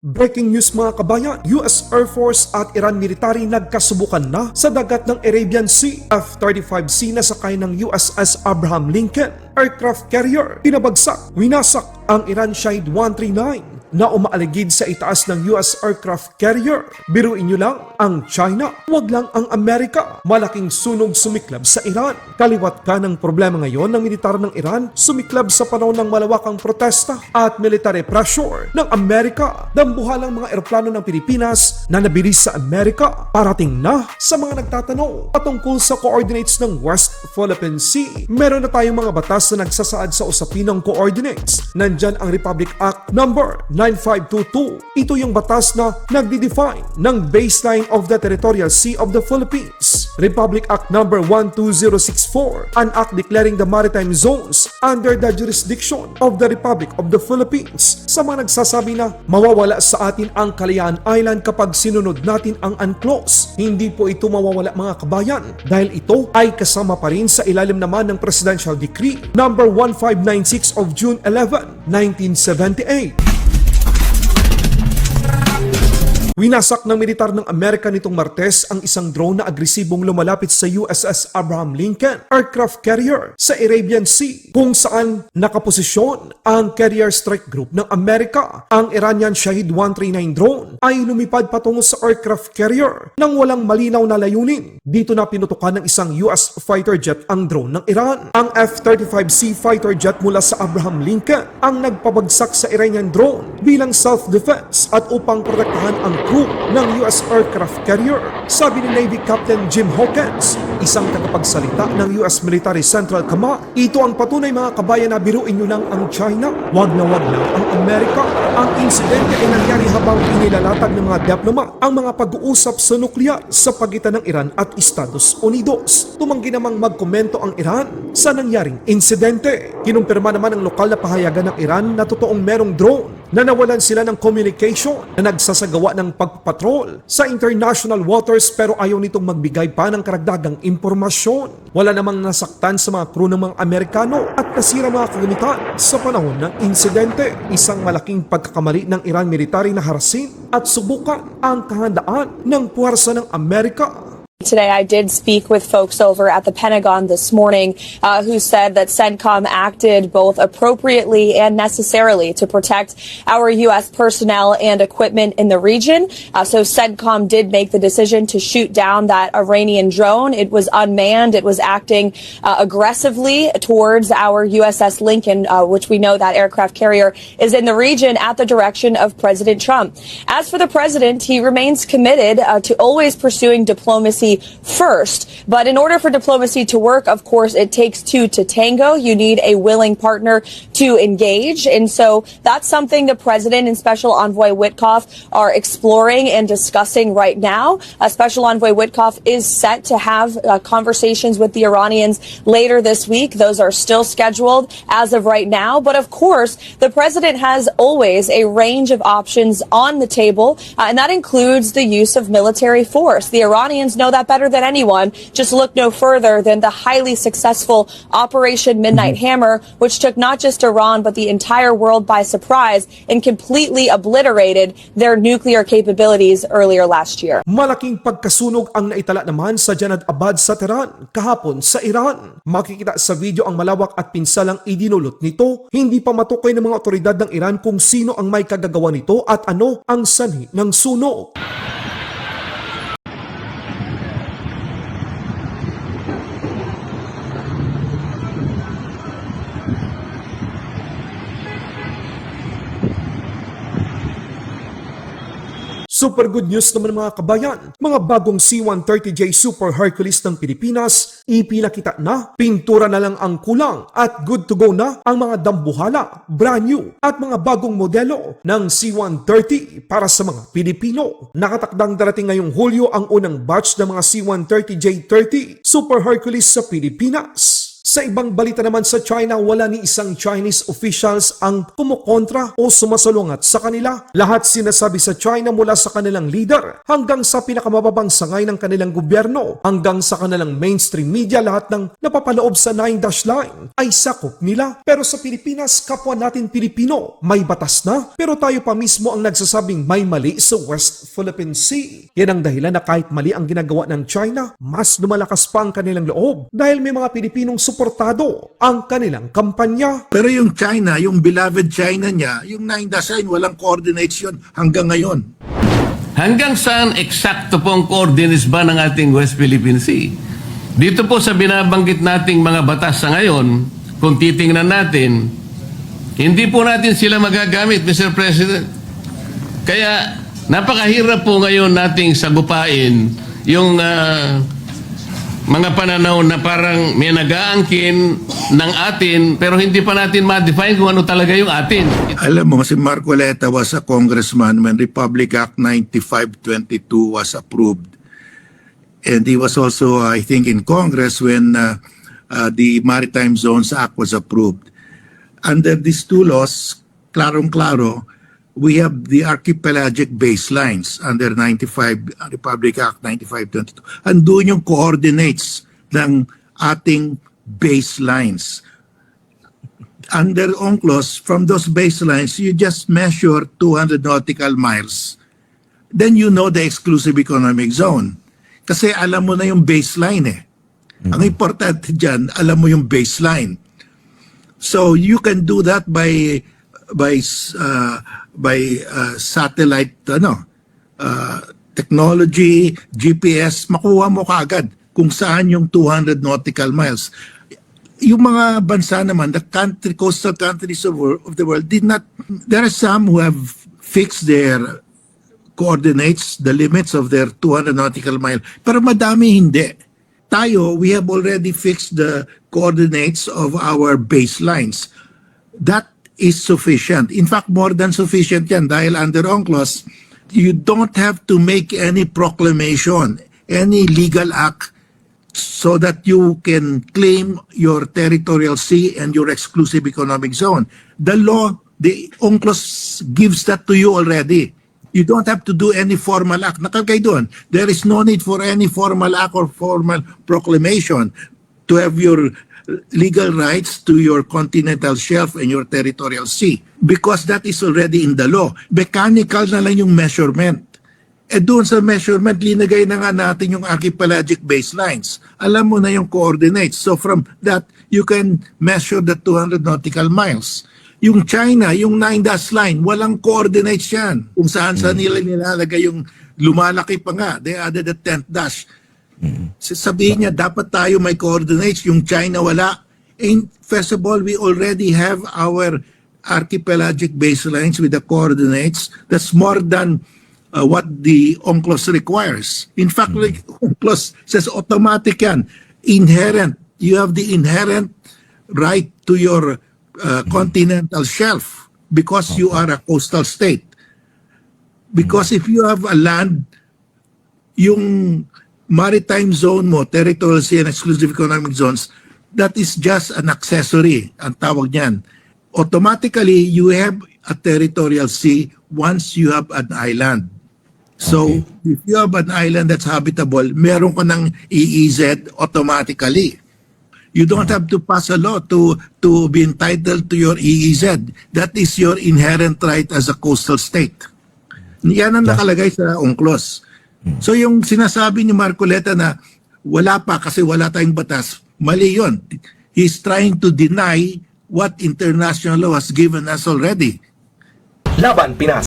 Breaking news mga kabayan, US Air Force at Iran military nagkasubukan na sa dagat ng Arabian Sea. F-35C na sakay ng USS Abraham Lincoln aircraft carrier. Pinabagsak, winasak ang Iran Shahed 139 na umaaligid sa itaas ng US aircraft carrier. Biruin nyo lang, ang China, wag lang ang Amerika. Malaking sunog sumiklab sa Iran. Kaliwat ka ng problema ngayon ng militar ng Iran, sumiklab sa panahon ng malawakang protesta at military pressure ng Amerika. Dambuhalang mga eroplano ng Pilipinas na nabilis sa Amerika. Parating na sa mga nagtatanong patungkol sa coordinates ng West Philippine Sea. Meron na tayong mga batas na nagsasaad sa usapin ng coordinates. Nandyan ang Republic Act number 9522. Ito yung batas na nagdi-define ng baseline of the territorial sea of the Philippines. Republic Act number 12064, an act declaring the maritime zones under the jurisdiction of the Republic of the Philippines. Sa mga nagsasabi na mawawala sa atin ang Kalayaan Island kapag sinunod natin ang UNCLOS, hindi po ito mawawala mga kabayan dahil ito ay kasama pa rin sa ilalim naman ng Presidential Decree number 1596 of June 11, 1978. Winasak ng militar ng Amerika nitong Martes ang isang drone na agresibong lumalapit sa USS Abraham Lincoln aircraft carrier sa Arabian Sea kung saan nakaposisyon ang Carrier Strike Group ng Amerika. Ang Iranian Shahed 139 drone ay lumipad patungo sa aircraft carrier nang walang malinaw na layunin. Dito na pinutukan ng isang US fighter jet ang drone ng Iran. Ang F-35C fighter jet mula sa Abraham Lincoln ang nagpabagsak sa Iranian drone bilang self-defense at upang protektahan ang crew ng US aircraft carrier. Sabi ni Navy Captain Jim Hawkins, isang tagapagsalita ng US Military Central Command, ito ang patunay mga kabayan na biruin nyo lang ang China, wag na ang Amerika. Ang insidente ay nangyari habang inilalatag ng mga diplomat ang mga pag-uusap sa nuklear sa pagitan ng Iran at Estados Unidos. Tumanggi namang magkomento ang Iran sa nangyaring insidente. Kinumpirma naman ang lokal na pahayagan ng Iran na totoong merong drone na nawalan sila ng communication na nagsasagawa ng pagpatrol sa international waters pero ayaw nitong magbigay pa ng karagdagang impormasyon. Wala namang nasaktan sa mga crew ng mga Amerikano at nasira mga kagamitan sa panahon ng insidente. Isang malaking pagkakamali ng Iran military na harasin at subukan ang kahandaan ng puwersa ng Amerika. Today, I did speak with folks over at the Pentagon this morning who said that CENTCOM acted both appropriately and necessarily to protect our U.S. personnel and equipment in the region. So CENTCOM did make the decision to shoot down that Iranian drone. It was unmanned. It was acting aggressively towards our USS Lincoln, which we know that aircraft carrier is in the region at the direction of President Trump. As for the president, he remains committed to always pursuing diplomacy first. But in order for diplomacy to work, of course, it takes two to tango. You need a willing partner to engage. And so that's something the president and Special Envoy Witkoff are exploring and discussing right now. Special Envoy Witkoff is set to have conversations with the Iranians later this week. Those are still scheduled as of right now. But of course, the president has always a range of options on the table, and that includes the use of military force. The Iranians know that better than anyone. Just look no further than the highly successful Operation Midnight Hammer, which took not just Iran but the entire world by surprise and completely obliterated their nuclear capabilities earlier last year. Malaking pagkasunog ang naitala naman sa Janad Abad sa Tehran kahapon sa Iran. Makikita sa video ang malawak at pinsalang idinulot nito. Hindi pa matukoy ng mga otoridad ng Iran kung sino ang may kagagawa nito at ano ang sanhi ng sunog. Super good news naman mga kabayan, mga bagong C-130J Super Hercules ng Pilipinas, ipinakita na, pintura na lang ang kulang at good to go na ang mga dambuhala, brand new at mga bagong modelo ng C-130 para sa mga Pilipino. Nakatakdang darating ngayong Hulyo ang unang batch ng mga C-130J30 Super Hercules sa Pilipinas. Sa ibang balita naman sa China, wala ni isang Chinese officials ang kumukontra o sumasalungat sa kanila. Lahat sinasabi sa China mula sa kanilang leader hanggang sa pinakamababang sangay ng kanilang gobyerno hanggang sa kanilang mainstream media, lahat ng napapaloob sa 9-dash line ay sakop nila. Pero sa Pilipinas, kapwa natin Pilipino, may batas na, pero tayo pa mismo ang nagsasabing may mali sa West Philippine Sea. Yan ang dahilan na kahit mali ang ginagawa ng China, mas lumalakas pa ang kanilang loob dahil may mga Pilipinong suportado ang kanilang kampanya. Pero yung China, yung beloved China niya, yung 9-dash line, walang coordinates yun hanggang ngayon. Hanggang saan eksakto pong coordinates ba ng ating West Philippine Sea? Dito po sa binabanggit nating mga batas sa ngayon, kung titingnan natin, hindi po natin sila magagamit, Mr. President. Kaya napakahirap po ngayon nating sagupain yung mga pananaw na parang may nag-aangkin ng atin pero hindi pa natin ma-define kung ano talaga yung atin. Alam mo, si Marcoleta was a congressman when Republic Act 9522 was approved. And he was also, I think, in Congress when the Maritime Zones Act was approved. Under these two laws, klarong-klaro, we have the archipelagic baselines under Republic Act 9522. Andun yung coordinates ng ating baselines. Under UNCLOS, from those baselines, you just measure 200 nautical miles. Then you know the exclusive economic zone. Kasi alam mo na yung baseline eh. Ang importante dyan, alam mo yung baseline. So you can do that by satellite technology, GPS, makuha mo kaagad kung saan yung 200 nautical miles. Yung mga bansa naman, the coastal countries of the world did not, there are some who have fixed their coordinates, the limits of their 200 nautical mile, pero madami hindi. Tayo, we have already fixed the coordinates of our baselines. That is sufficient. In fact, more than sufficient yan dahil under UNCLOS, you don't have to make any proclamation, any legal act so that you can claim your territorial sea and your exclusive economic zone. The law, the UNCLOS gives that to you already. You don't have to do any formal act. Nakalagay doon. There is no need for any formal act or formal proclamation to have your legal rights to your continental shelf and your territorial sea because that is already in the law. Mechanical na lang yung measurement. Doon sa measurement, linagay na nga natin yung archipelagic baselines. Alam mo na yung coordinates. So from that, you can measure the 200 nautical miles. Yung China, yung 9-dash line, walang coordinates yan. Kung saan nila nilalagay yung lumalaki pa nga. They added the 10th dash. Sabihin niya, dapat tayo may coordinates. Yung China, wala. And first of all, we already have our archipelagic baselines with the coordinates. That's more than what the UNCLOS requires. In fact, like UNCLOS says automatic yan. Inherent. You have the inherent right to your continental shelf because you are a coastal state. Because if you have a land, yung maritime zone mo, territorial sea and exclusive economic zones, that is just an accessory, ang tawag niyan. Automatically, you have a territorial sea once you have an island. So, if you have an island that's habitable, meron ka ng EEZ automatically. You don't have to pass a law to be entitled to your EEZ. That is your inherent right as a coastal state. Yan ang nakalagay sa UNCLOS. So yung sinasabi ni Marcoleta na wala pa kasi wala tayong batas, mali yun. He's trying to deny what international law has given us already. Laban Pinas.